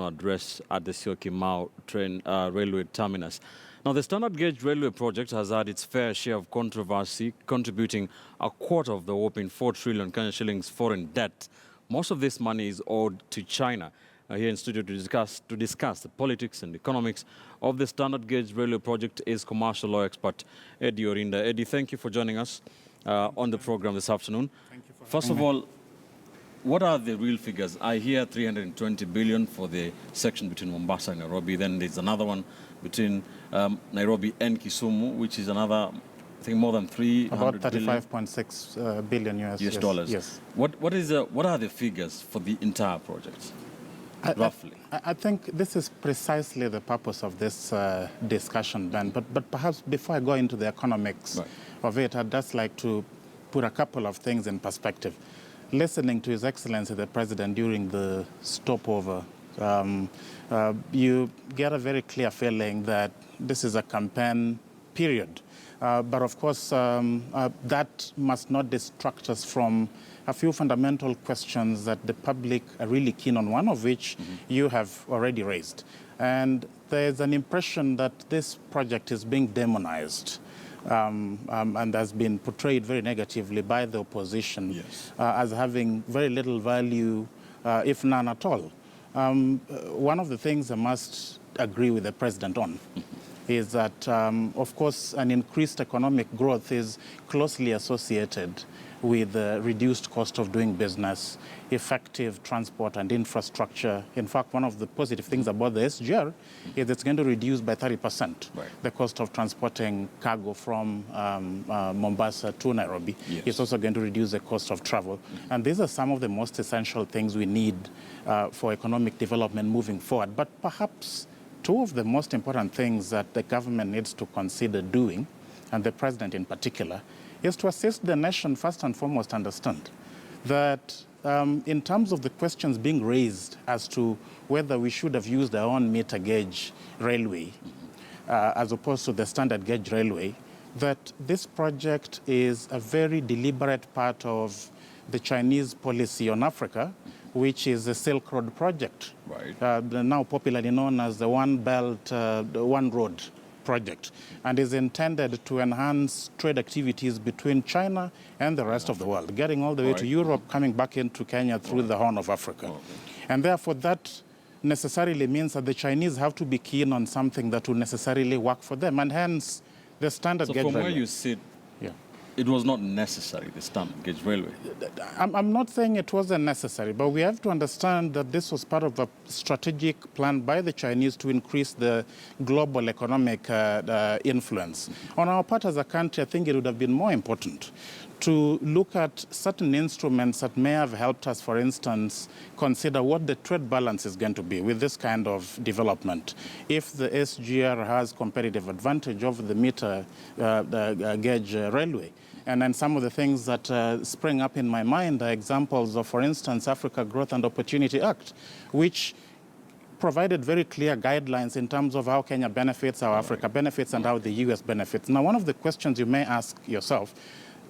address at the Syokimau railway terminus. Now, the standard gauge railway project has had its fair share of controversy, contributing a quarter of the whopping 4 trillion Kenya shillings foreign debt. Most of this money is owed to China. Here in studio to discuss the politics and economics of the standard gauge railway project is commercial law expert Eddie Orinda. Eddie, thank you for joining us on the program this afternoon. Thank you for First of all, what are the real figures? I hear 320 billion for the section between Mombasa and Nairobi. Then there's another one between Nairobi and Kisumu, which is another, I think, more than 300 about 35.6 billion US dollars. Yes. What are the figures for the entire project, roughly? I think this is precisely the purpose of this discussion, Ben. But perhaps before I go into the economics of it, I'd just like to put a couple of things in perspective. Listening to His Excellency the President during the stopover, you get a very clear feeling that this is a campaign period. But of course, that must not distract us from a few fundamental questions that the public are really keen on, one of which you have already raised. And there's an impression that this project is being demonized. And has been portrayed very negatively by the opposition as having very little value, if none at all. One of the things I must agree with the President on is that, of course, an increased economic growth is closely associated with the reduced cost of doing business, effective transport and infrastructure. In fact, one of the positive things about the SGR is it's going to reduce by 30% the cost of transporting cargo from Mombasa to Nairobi. It's also going to reduce the cost of travel. And these are some of the most essential things we need for economic development moving forward. But perhaps two of the most important things that the government needs to consider doing, and the President in particular, is to assist the nation first and foremost understand that in terms of the questions being raised as to whether we should have used our own meter gauge railway as opposed to the standard gauge railway, that this project is a very deliberate part of the Chinese policy on Africa, which is the Silk Road project, now popularly known as the One Belt, One Road project, and is intended to enhance trade activities between China and the rest of the world, getting all the way to Europe, coming back into Kenya through the Horn of Africa. And therefore, that necessarily means that the Chinese have to be keen on something that will necessarily work for them, and hence the standard gauge railway. So from where you sit, it was not necessary, the standard gauge railway? I'm not saying it wasn't necessary, but we have to understand that this was part of a strategic plan by the Chinese to increase the global economic influence. On our part as a country, I think it would have been more important to look at certain instruments that may have helped us, for instance, consider what the trade balance is going to be with this kind of development. If the SGR has competitive advantage over the meter gauge railway. And then some of the things that spring up in my mind are examples of, for instance, Africa Growth and Opportunity Act, which provided very clear guidelines in terms of how Kenya benefits, how Africa benefits, and how the US benefits. Now, one of the questions you may ask yourself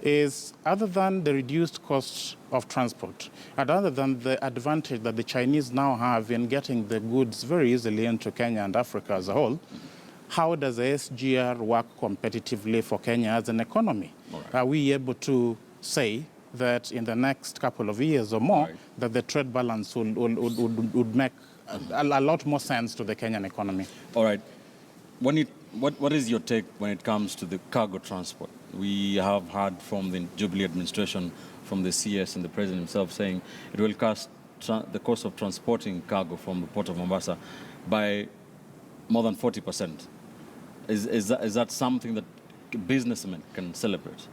is, other than the reduced cost of transport, and other than the advantage that the Chinese now have in getting the goods very easily into Kenya and Africa as a whole, how does the SGR work competitively for Kenya as an economy? Are we able to say that in the next couple of years or more, that the trade balance would make a lot more sense to the Kenyan economy? All right. What is your take when it comes to the cargo transport? We have heard from the Jubilee administration, from the CS and the President himself saying it will cost the cost of transporting cargo from the port of Mombasa by more than 40%. Is that something that businessmen can celebrate?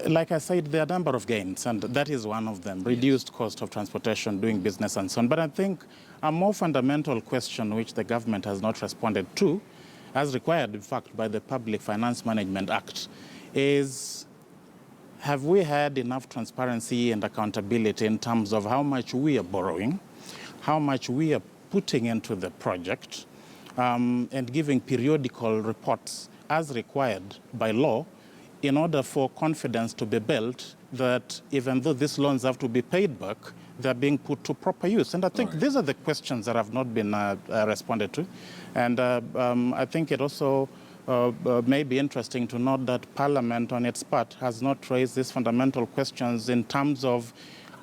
Like I said, there are a number of gains, and that is one of them, reduced cost of transportation, doing business, and so on. But I think a more fundamental question which the government has not responded to, as required, in fact, by the Public Finance Management Act, is have we had enough transparency and accountability in terms of how much we are borrowing, how much we are putting into the project, and giving periodical reports as required by law in order for confidence to be built that even though these loans have to be paid back, they're being put to proper use? And I think these are the questions that have not been responded to. And I think it also may be interesting to note that Parliament, on its part, has not raised these fundamental questions in terms of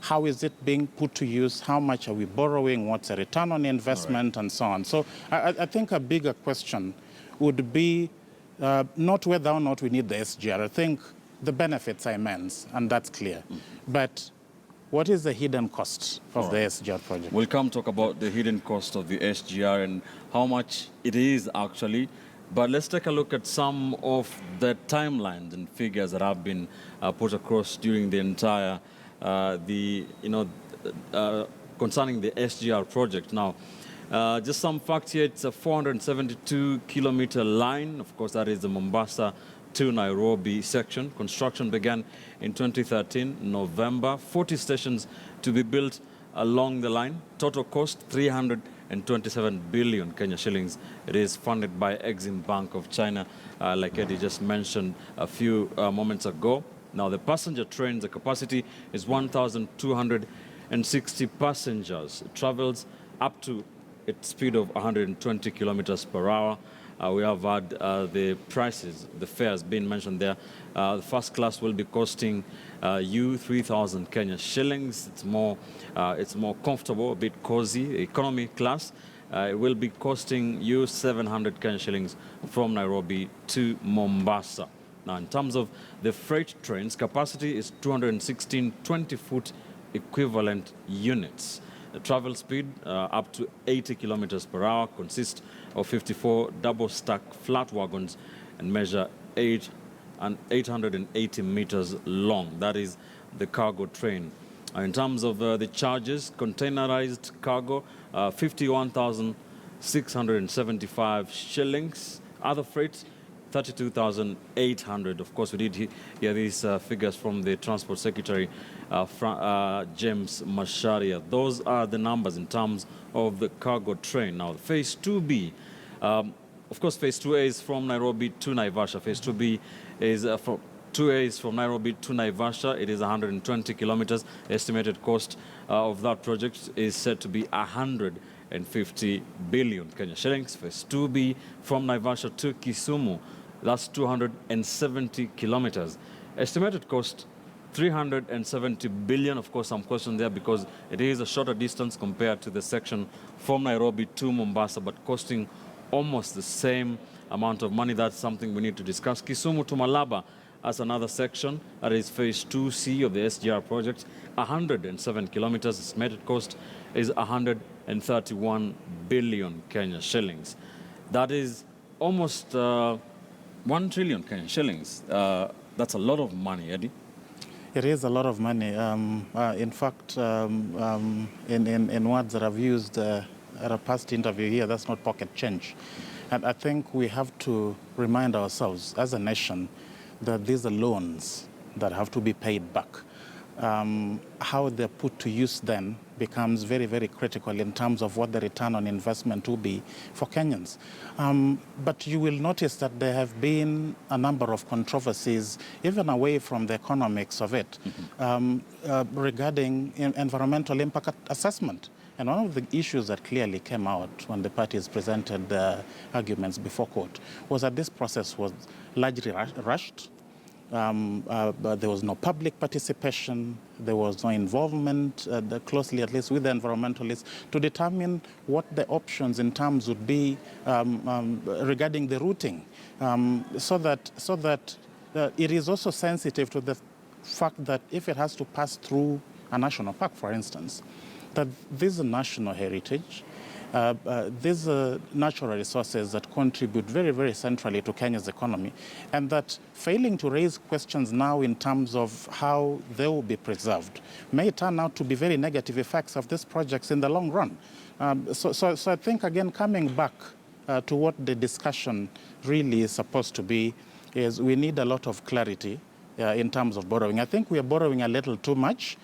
how is it being put to use, how much are we borrowing, what's the return on investment, and so on. So I think a bigger question would be not whether or not we need the SGR. I think the benefits are immense, and that's clear. But what is the hidden cost of the SGR project? We'll come talk about the hidden cost of the SGR and how much it is actually. But let's take a look at some of the timelines and figures that have been put across during the entire, concerning the SGR project. Now, just some facts here. It's a 472-kilometer line. Of course, that is the Mombasa to Nairobi section. Construction began in 2013, November. 40 stations to be built along the line. Total cost 327 billion Kenya shillings. It is funded by Exim Bank of China, like Eddie just mentioned a few moments ago. Now, the passenger trains, the capacity is 1,260 passengers. It travels up to its speed of 120 kilometers per hour. We have had the prices, the fares being mentioned there. The first class will be costing you 3,000 Kenya shillings. It's more comfortable, a bit cozy. Economy class, it will be costing you 700 Kenya shillings from Nairobi to Mombasa. Now, in terms of the freight trains, capacity is 216 20-foot equivalent units. The travel speed up to 80 kilometers per hour, consists of 54 double-stack flat wagons and measure 880 meters long. That is the cargo train. In terms of the charges, containerized cargo, 51,675 shillings. Other freights, 32,800. Of course, we did hear these figures from the Transport Secretary, James Macharia. Those are the numbers in terms of the cargo train. Now, Phase 2B, of course, Phase 2A is from Nairobi to Naivasha. Phase 2B is from 2A is from Nairobi to Naivasha. It is 120 kilometers. Estimated cost of that project is said to be 150 billion Kenya shillings. Phase 2B from Naivasha to Kisumu, that's 270 kilometers. Estimated cost 370 billion. Of course, some question there because it is a shorter distance compared to the section from Nairobi to Mombasa, but costing almost the same amount of money. That's something we need to discuss. Kisumu to Malaba as another section. That is Phase 2C of the SGR project. 107 kilometers. Estimated cost is 131 billion Kenya shillings. That is almost 1 trillion Kenya shillings. That's a lot of money, Eddie. It is a lot of money. In fact, in words that I've used at a past interview here, that's not pocket change. And I think we have to remind ourselves as a nation that these are loans that have to be paid back. How they're put to use then becomes very, very critical in terms of what the return on investment will be for Kenyans. But you will notice that there have been a number of controversies, even away from the economics of it, regarding environmental impact assessment. And one of the issues that clearly came out when the parties presented arguments before court was that this process was largely rushed. But there was no public participation, there was no involvement closely, at least with the environmentalists, to determine what the options in terms would be regarding the routing, so that it is also sensitive to the fact that if it has to pass through a national park, for instance, that this is a national heritage. These are natural resources that contribute very, very centrally to Kenya's economy, and that failing to raise questions now in terms of how they will be preserved may turn out to be very negative effects of these projects in the long run. So I think, again, coming back to what the discussion really is supposed to be, is we need a lot of clarity in terms of borrowing. I think we are borrowing a little too much.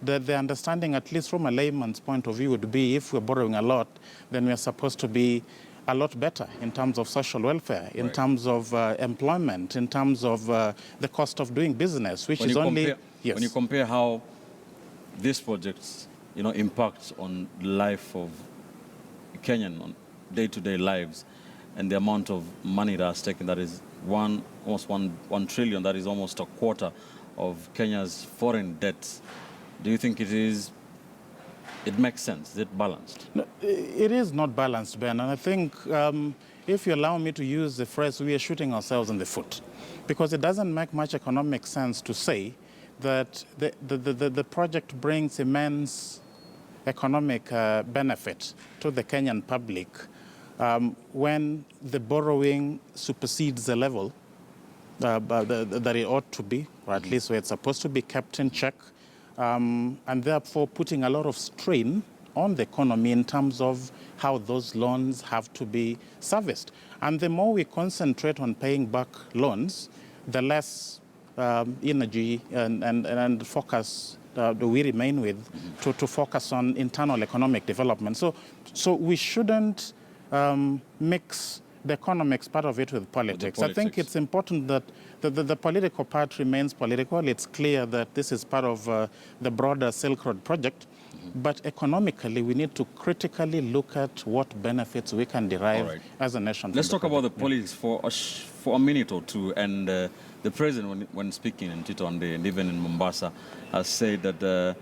The understanding, at least from a layman's point of view, would be if we're borrowing a lot, then we're supposed to be a lot better in terms of social welfare, in terms of employment, in terms of the cost of doing business, which is only... When you compare how this project's, impact on life of Kenyan on day-to-day lives and the amount of money that's taken, that is almost 1 trillion, that is almost a quarter of Kenya's foreign debts. Do you think it makes sense? Is it balanced? No, it is not balanced, Ben. And I think if you allow me to use the phrase, we are shooting ourselves in the foot. Because it doesn't make much economic sense to say that the project brings immense economic benefit to the Kenyan public when the borrowing supersedes the level that it ought to be, or at least where it's supposed to be kept in check, and therefore putting a lot of strain on the economy in terms of how those loans have to be serviced. And the more we concentrate on paying back loans, the less energy and focus we remain with to focus on internal economic development. So we shouldn't mix the economics part of it with politics. I think it's important that the political part remains political. It's clear that this is part of the broader Silk Road project. But economically, we need to critically look at what benefits we can derive as a nation. Let's talk about the politics for a minute or two. And the president, when speaking in Titoande and even in Mombasa, has said that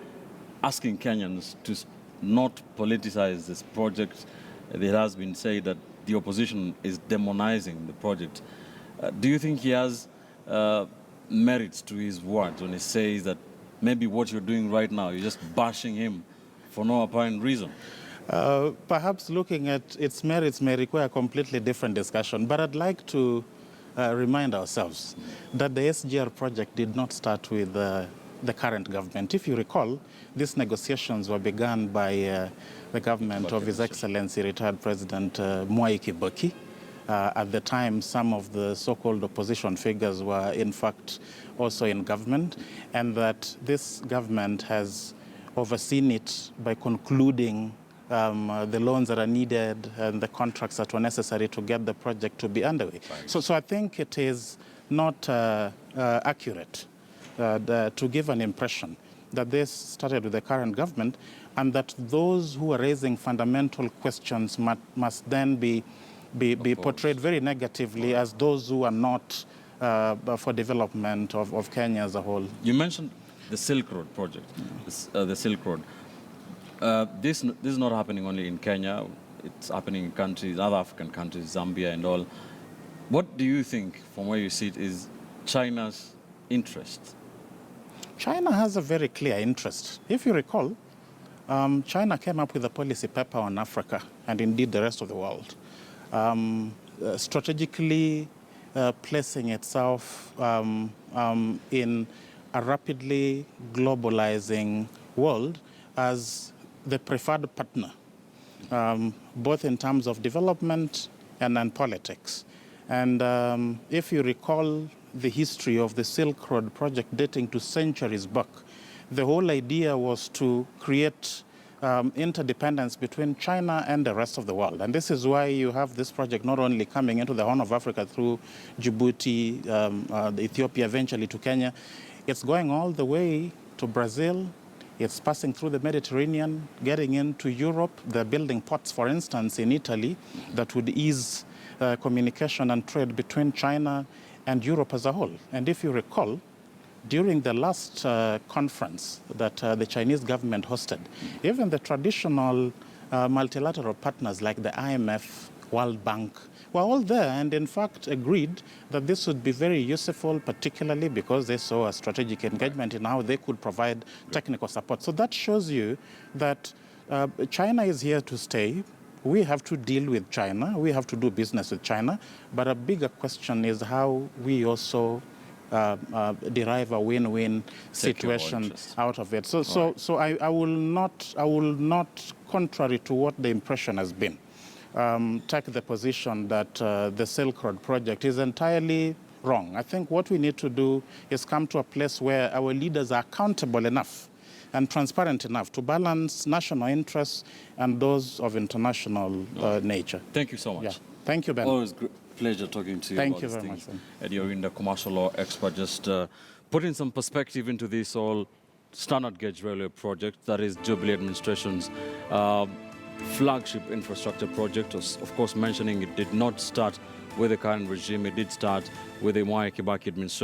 asking Kenyans to not politicize this project, it has been said that the opposition is demonizing the project. Do you think he has merits to his words when he says that maybe what you're doing right now, you're just bashing him for no apparent reason? Perhaps looking at its merits may require a completely different discussion, but I'd like to remind ourselves that the SGR project did not start with the current government. If you recall, these negotiations were begun by the government of His Excellency retired President Mwai Kibaki. At the time, some of the so-called opposition figures were in fact also in government, and that this government has overseen it by concluding the loans that are needed and the contracts that were necessary to get the project to be underway. So I think it is not accurate to give an impression that this started with the current government and that those who are raising fundamental questions must then be portrayed very negatively as those who are not for development of Kenya as a whole. You mentioned the Silk Road project, the Silk Road. This is not happening only in Kenya. It's happening in countries, other African countries, Zambia and all. What do you think, from where you see it, is China's interest? China has a very clear interest. If you recall, China came up with a policy paper on Africa and indeed the rest of the world, strategically placing itself in a rapidly globalizing world as the preferred partner, both in terms of development and politics. And if you recall the history of the Silk Road project dating to centuries back, the whole idea was to create interdependence between China and the rest of the world. And this is why you have this project not only coming into the Horn of Africa through Djibouti, Ethiopia, eventually to Kenya. It's going all the way to Brazil. It's passing through the Mediterranean, getting into Europe. They're building ports, for instance, in Italy that would ease communication and trade between China and Europe as a whole. And if you recall, during the last conference that the Chinese government hosted, even the traditional multilateral partners like the IMF, World Bank, were all there and in fact agreed that this would be very useful, particularly because they saw a strategic engagement in how they could provide technical support. So that shows you that China is here to stay. We have to deal with China. We have to do business with China. But a bigger question is how we also derive a win-win situation out of it. So I will not, contrary to what the impression has been, take the position that the Silk Road project is entirely wrong. I think what we need to do is come to a place where our leaders are accountable enough and transparent enough to balance national interests and those of international nature. Thank you so much. Yeah. Thank you, Ben. Always pleasure talking to you Thank about you these very things. much, Eddie Orinda, commercial law expert, just putting some perspective into this all standard gauge railway project, that is Jubilee administration's flagship infrastructure project. Of course, mentioning it did not start with the current regime, it did start with the Mwai Kibaki administration.